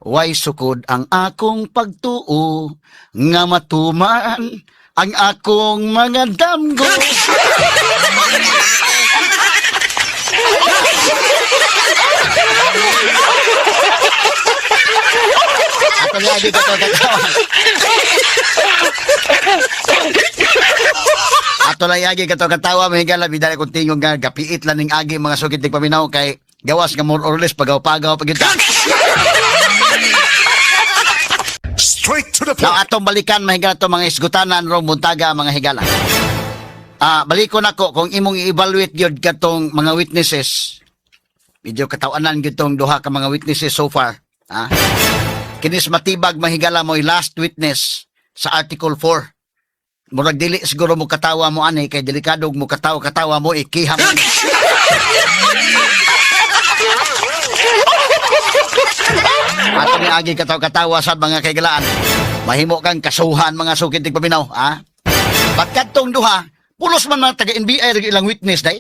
Way sukod ang akong pagtuo, nga matuman ang akong mga damgo. Ato lagi ka to katawa. Ato lang agi ka to katawa, mahigala bidala kung tingog nga gapiit lang ning agi mga sugid ning paminaw kay gawas nga more or less pagaw-pagaw pagita. Straight to the Now point. atong balikan mahigala to mga isgutanan rong buntaga mga higala. Balikon ako kung imong i-evaluate gyud katong mga witnesses. Medyo katawanan gyud tong duha ka mga witnesses so far. Kinis matibag mahigala mo'y last witness sa Article 4. Murag dili siguro mo katawa mo ani kay delikado mo katawa mo ikiham. Ato ni agi katawa sa mga kaigalaan. Mahimo kang kasuhan mga sukid tig paminaw, Ba't kadtong duha, pulos man mga taga-NBI rig ilang witness day?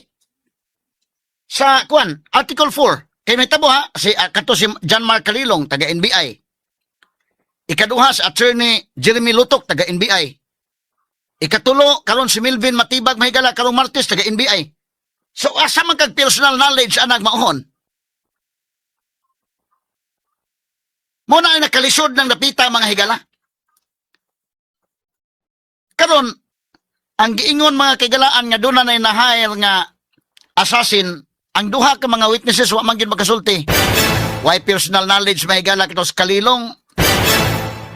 Sa Article 4, kay may tabo si kadto si John Mark Calilong taga-NBI. Ikaduha si Attorney Jeremy Lutok taga-NBI. Ikatulo karon si Melvin Matibag mahigala karong Martes taga-NBI. So asa man kag personal knowledge anag maohon? Mo na ay nakalisod ng napita mga higala. Karon ang giingon mga kagalaan nga doon na nahire nga assassin, ang duha ka mga witnesses wa man gyud makasulti. Why personal knowledge mahigala kitos Kalilong?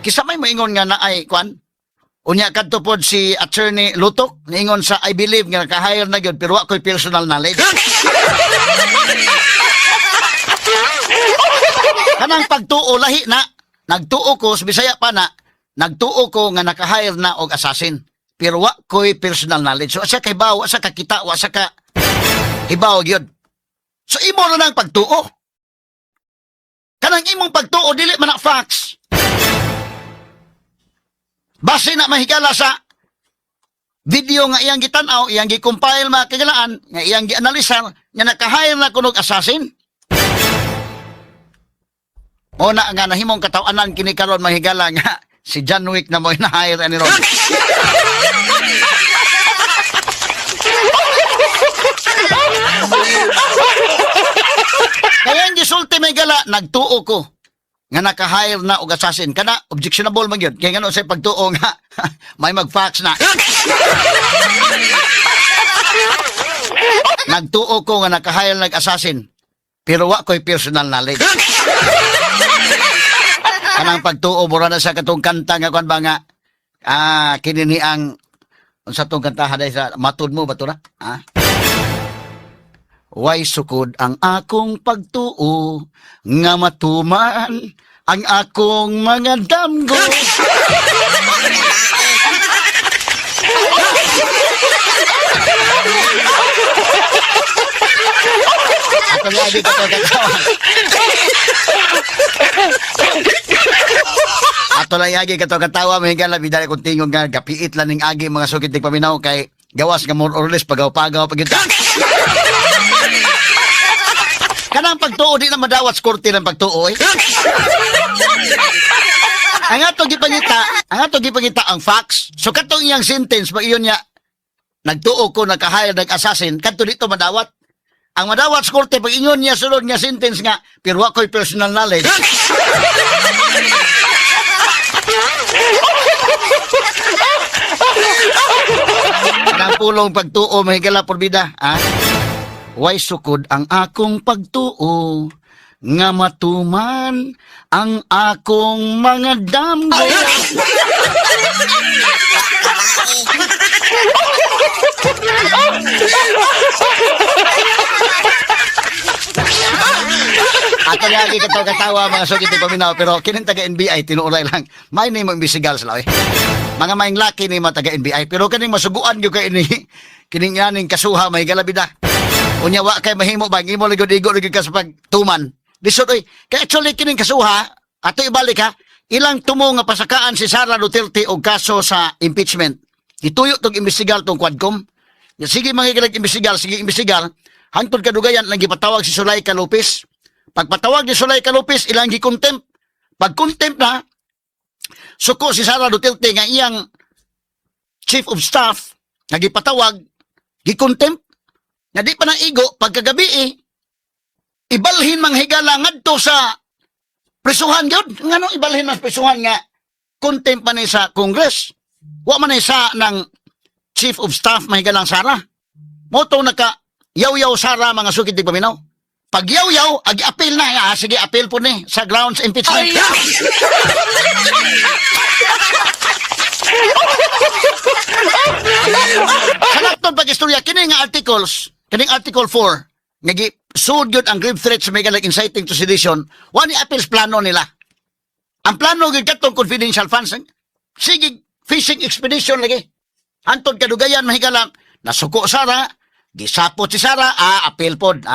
Kisa may moingon nga na ay unya kadto pod si Attorney Lutok niingon sa I believe nga naka-hire na gyud pero wa ko'y personal knowledge. Kanang pagtuo lahi na nagtuo ko sa Bisaya pa na nagtuo ko nga naka-hire na og assassin pero wa ko'y personal knowledge. So asa kay bawo, asa ka kita, asa ka hibaw gyud. So imo na nang pagtuo. Kanang imong pagtuo dili man na facts. Base na mahigala sa video nga iyang gitan-aw, iyang gi-compile mga kagalaan, nga iyang gi-analisar, nga naka-hire na kunog assassin. O na nga nahimong katawanan kini karon mahigala nga si John Wick na mo na-hire ani ron. Kaya ang gisulti mahigala, nagtuo ko nga naka-hire na og assassin kana objectionable man gyud kay ngano say pagtuo nga may mag-fax na nagtuo ko nga naka-hire na assassin pero wa ko'y personal knowledge. Kanang pagtuo mura na sa katong kanta nga kuan ba nga kini ni ang unsa tong kanta haday sa matud mo ba to na Way sukod ang akong pagtuo, nga matuman ang akong mga damgo. Ato lagi ka to katawa. Ato lang agi ka to katawa, mahigala bidala kung tingog nga gapiit lang ning agi mga sukid ning paminaw kay gawas nga more or less pagaw-pagaw pagita. Kanang pagtuo di na madawat sa korte ng pagtuo Ang ato gipangita ang facts. So katong iyang sentence pag iyon niya nagtuo ko naka-hire nag-assassin kadto dito madawat. Ang madawat sa korte pag ingon niya sulod nga sentence nga pero wa ko'y personal knowledge. Kanang pulong pagtuo mahigala porbida Way sukod ang akong pagtuo, nga matuman ang akong mga damgo. Ato lagi katawa mga sugid ni paminaw pero kining taga NBI tinuoray lang. May nimo imbisigal sila Mga maing laki ni mga taga NBI pero kaning masuguan gyud kay ini kining yaning kasuha may galabida. Unya wa kay mahimo ba imo ligod-igo ligod ka sa pagtuman. Lisod oy, kay actually kining kasuha ato ibalik ilang tumo nga pasakaan si Sara Duterte og kaso sa impeachment. Ituyo tong imbestigar tong Quadcom. Sige mga imbestigar, sige imbestigar. Hangtod kadugayan lang gipatawag si Zuleika Lopez. Pagpatawag ni Zuleika Lopez ilang gi-contempt. Pag contempt na, suko si Sara Duterte nga iyang chief of staff, nagipatawag, gi-contempt, nga di pa nang igo, pagkagabi ibalhin mang higala ngadto sa presuhan gyud. Ngano ibalhin mang presuhan nga contempt man ni sa Congress. Wa man ni sa ng chief of staff mahigalang Sara. Moto naka yaw-yaw Sara mga sukid ti paminaw. Pag yaw-yaw, ag-appeal na. Sige, appeal po ni sa grounds impeachment. Kanakton pag-istorya, kining nga articles, kining article 4, nagi suod yun ang grave threats sa mga inciting to sedition, wani appeals plano nila. Ang plano gyud katong confidential funds, sige, fishing expedition lagi. Antod kadugayan mahigalang, nasuko Sara, gisapot si Sara, appeal pod,